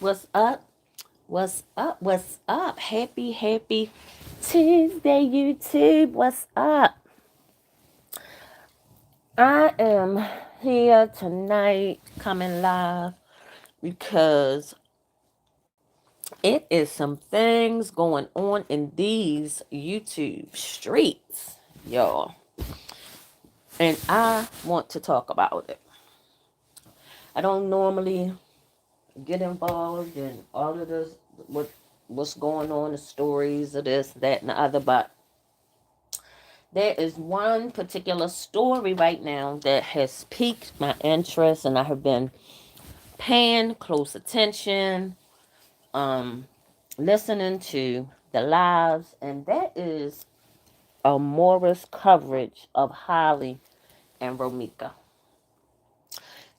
What's up? What's up? What's up? Happy Tuesday, YouTube. What's up? I am here tonight coming live because it is some things going on in these YouTube streets, y'all. And I want to talk about it. I don't normally get involved in all of this, what's going on, the stories of this, that, and the other, but there is one particular story right now that has piqued my interest, and I have been paying close attention, um, listening to the lives, and that is Amoira's coverage of Holly and Romeeka.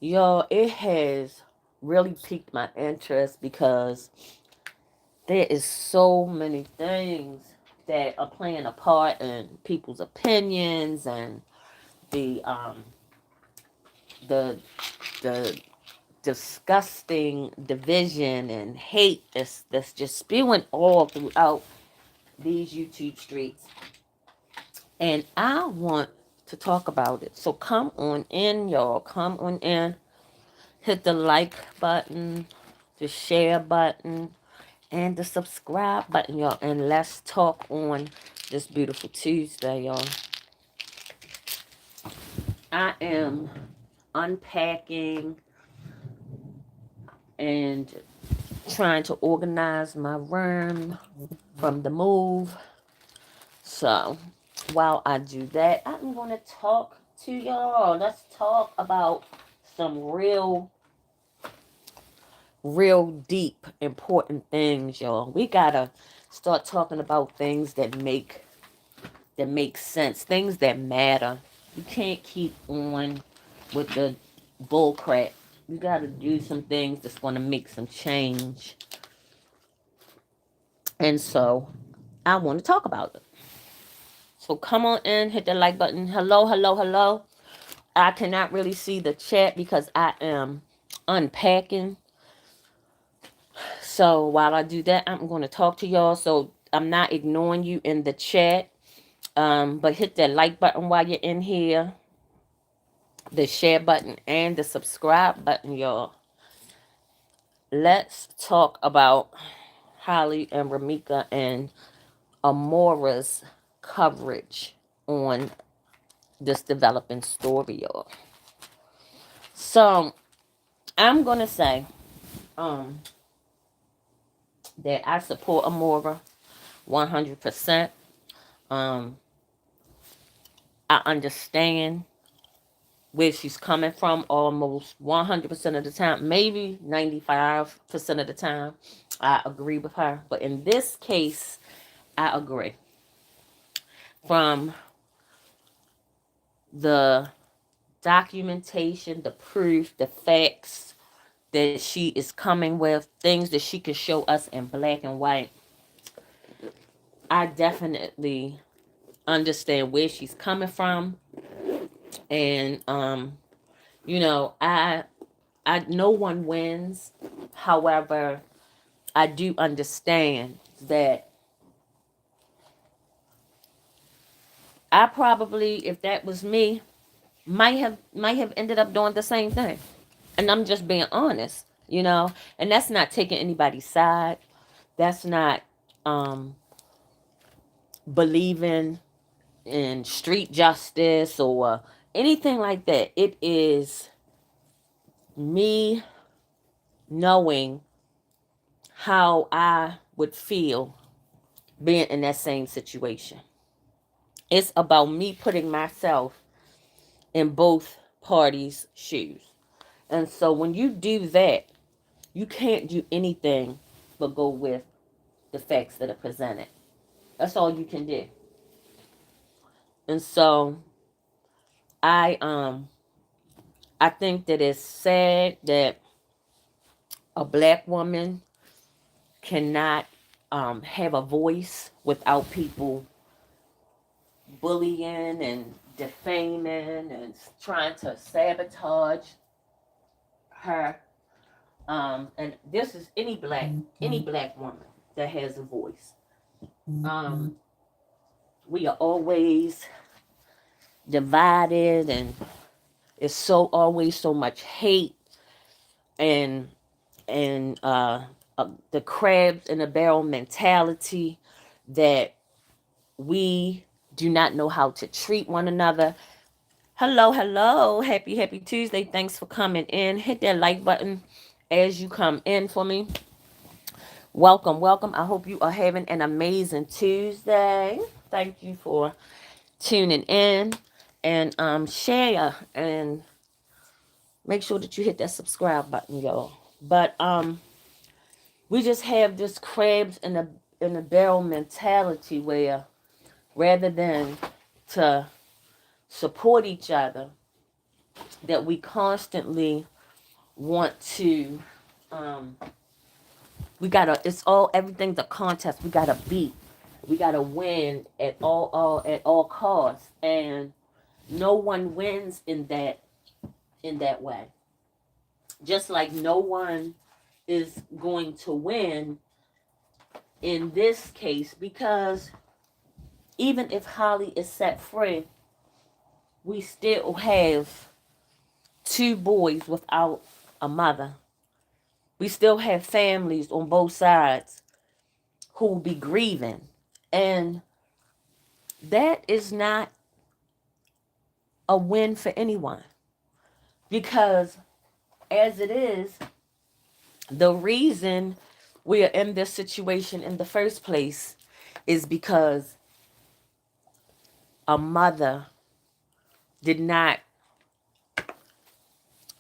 Yo, it has really piqued my interest because there is so many things that are playing a part in people's opinions and the um the the disgusting division and hate that's just spewing all throughout these YouTube streets. And I want to talk about it. So come on in, y'all. Come on in. Hit the like button, the share button, and the subscribe button, y'all. And let's talk on this beautiful Tuesday, y'all. I am unpacking and trying to organize my room from the move. So while I do that, I'm going to talk to y'all. Let's talk about some real deep, important things, y'all. We gotta start talking about things that make sense, things that matter. You can't keep on with the bull crap. You gotta do some things that's gonna make some change. And so I want to talk about it. So come on in, hit the like button. Hello, hello, hello. I cannot really see the chat because I am unpacking. So while I do that, I'm going to talk to y'all. So I'm not ignoring you in the chat. But hit that like button while you're in here, the share button, and the subscribe button, y'all. Let's talk about Holly and Romeeka and Amoira's coverage on this developing story, y'all. So I'm gonna say um that I support Amoira 100%. Um, I understand where she's coming from almost 100% of the time, maybe 95% of the time. I agree with her, but in this case, I agree. From the documentation, the proof, the facts that she is coming with, things that she can show us in black and white, I definitely understand where she's coming from. And I no one wins. However, I do understand that I probably, if that was me, might have ended up doing the same thing. And I'm just being honest, and that's not taking anybody's side. That's not um believing in street justice or anything like that. It is me knowing how I would feel being in that same situation. It's about me putting myself in both parties' shoes. And so when you do that, you can't do anything but go with the facts that are presented. That's all you can do. And so I I think that it's sad that a black woman cannot have a voice without people bullying and defaming and trying to sabotage her. And this is any black woman that has a voice. Um, we are always divided, and it's so always so much hate and the crabs in a barrel mentality that we do not know how to treat one another. Hello, hello. Happy Tuesday. Thanks for coming in. Hit that like button as you come in for me. Welcome. I hope you are having an amazing Tuesday. Thank you for tuning in, and share and make sure that you hit that subscribe button, y'all. But we just have this crabs in a barrel mentality where rather than to support each other, that we constantly want to we gotta it's all everything's a contest. We gotta beat. We gotta win at all costs. And no one wins in that way. Just like no one is going to win in this case, because even if Holly is set free, we still have two boys without a mother. We still have families on both sides who will be grieving. And that is not a win for anyone. Because as it is, the reason we are in this situation in the first place is because a mother did not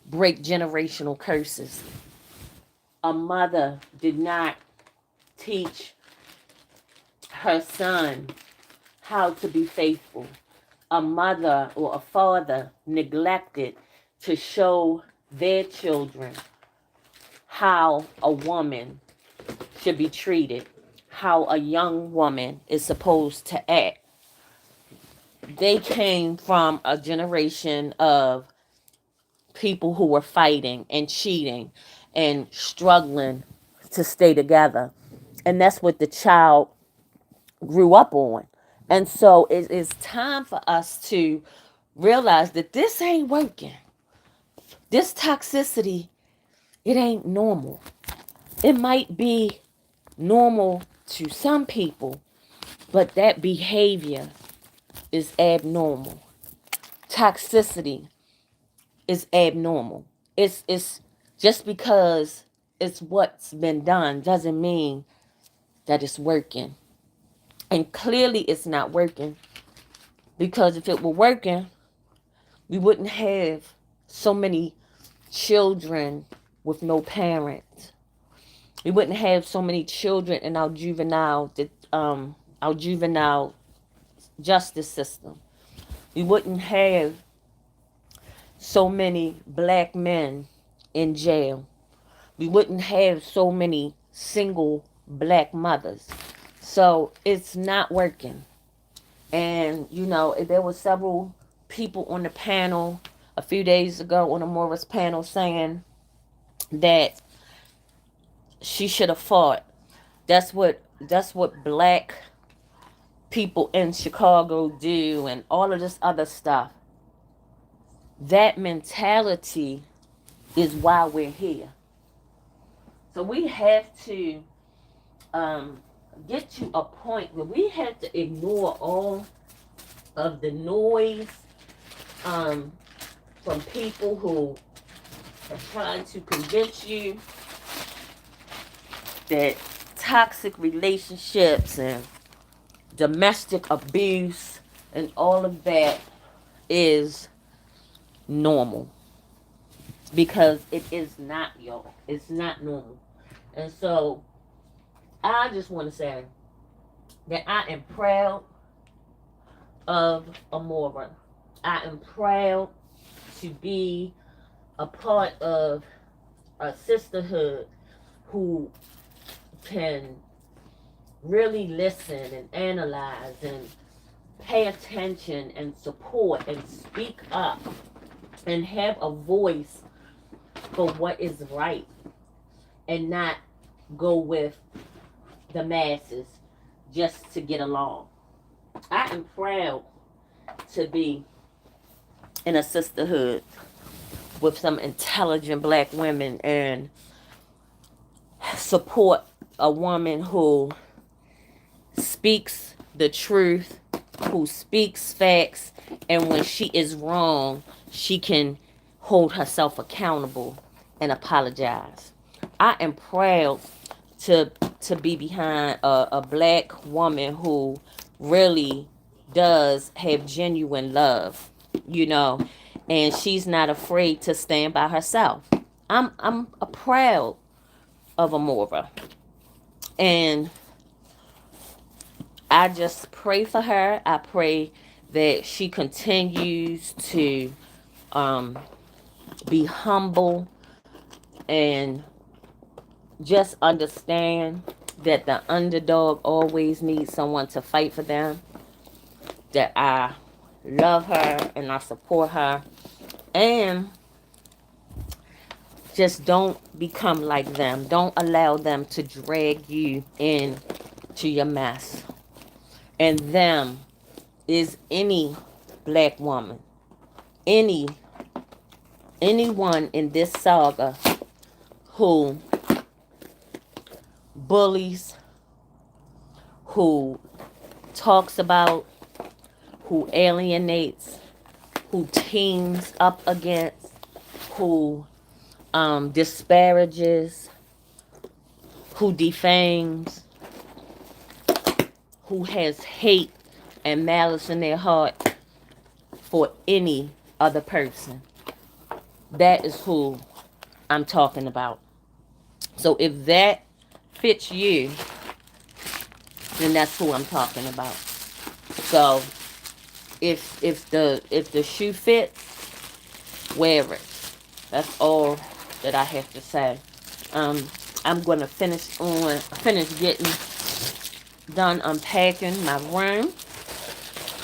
break generational curses. A mother did not teach her son how to be faithful. A mother or a father neglected to show their children how a woman should be treated, how a young woman is supposed to act. They came from a generation of people who were fighting and cheating and struggling to stay together. And that's what the child grew up on. And so it is time for us to realize that this ain't working. This toxicity, it ain't normal. It might be normal to some people, but that behavior is abnormal. Toxicity is abnormal. It's just because it's what's been done doesn't mean that it's working. And clearly it's not working, because if it were working, we wouldn't have so many children with no parents. We wouldn't have so many children in our juvenile justice system. We wouldn't have so many black men in jail. We wouldn't have so many single black mothers. So it's not working. And there were several people on the panel a few days ago on Amoira's panel saying that she should have fought. That's what black people in Chicago do, and all of this other stuff. That mentality is why we're here. So we have to get to a point where we have to ignore all of the noise um, from people who are trying to convince you that toxic relationships and domestic abuse and all of that is normal, because it is not, y'all. It's not normal. And so I just want to say that I am proud of Amoira. I am proud to be a part of a sisterhood who can really listen and analyze and pay attention and support and speak up and have a voice for what is right. and not go with the masses just to get along. I am proud to be in a sisterhood with some intelligent black women and support a woman who speaks the truth, who speaks facts, and when she is wrong, she can hold herself accountable and apologize. I am proud to to be behind a black woman who really does have genuine love, you know, and she's not afraid to stand by herself. I'm a proud of Amoira, and I just pray for her. I pray that she continues to um, be humble and just understand that the underdog always needs someone to fight for them. That I love her and I support her. And just don't become like them. Don't allow them to drag you into your mess. And them is any black woman, any anyone in this saga who bullies, who talks about, who alienates, who teams up against, who disparages, who defames, who has hate and malice in their heart for any other person. That is who I'm talking about. So if that fits you, then that's who I'm talking about. So if the shoe fits, wear it. That's all that I have to say. Um, I'm gonna finish getting done unpacking my room.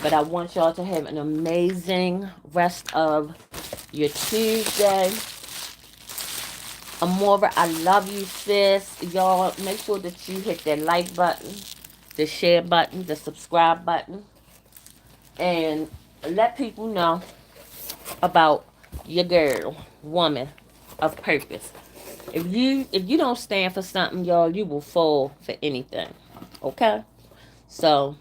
But I want y'all to have an amazing rest of your Tuesday. Amoira, I love you, sis. Y'all, make sure that you hit that like button, the share button, the subscribe button, and let people know about your girl, woman of purpose. If you don't stand for something, y'all, you will fall for anything. Okay? So,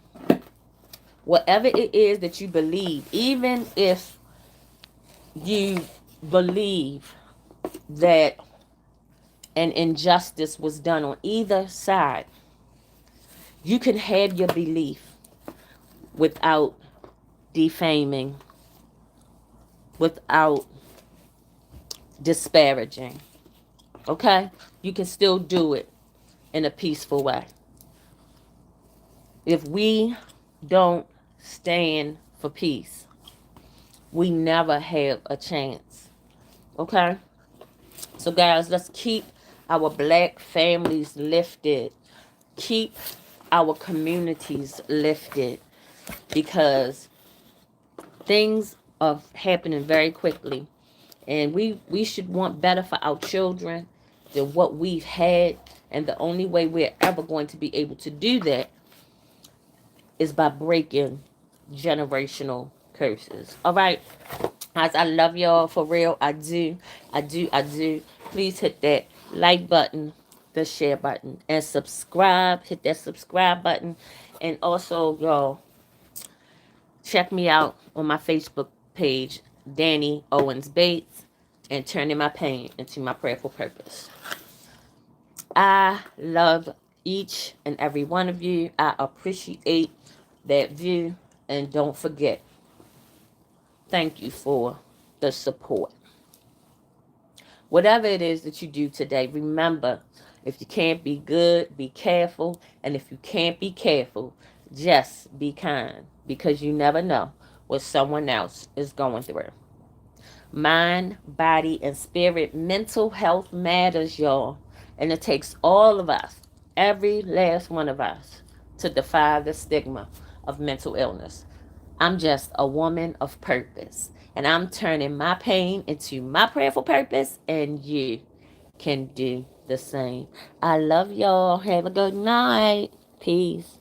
whatever it is that you believe, even if you believe that an injustice was done on either side, you can have your belief without defaming, without disparaging. Okay? You can still do it in a peaceful way. If we don't stand for peace, we never have a chance. Okay? So, guys, let's keep our black families lifted. Keep our communities lifted because things are happening very quickly. And we should want better for our children than what we've had. And the only way we're ever going to be able to do that is by breaking generational curses. All right. Guys, I love y'all for real. I do. I do. I do. Please hit that like button, the share button, and subscribe. Hit that subscribe button. And also, y'all, check me out on my Facebook page, Danny Owens Bates, and turning my pain into my prayerful purpose. I love each and every one of you. I appreciate that view. And don't forget, thank you for the support. Whatever it is that you do today, remember, if you can't be good, be careful. And if you can't be careful, just be kind. Because you never know what someone else is going through. Mind, body, and spirit, mental health matters, y'all. And it takes all of us, every last one of us, to defy the stigma of mental illness. I'm just a woman of purpose. And I'm turning my pain into my prayerful purpose. And you can do the same. I love y'all. Have a good night. Peace.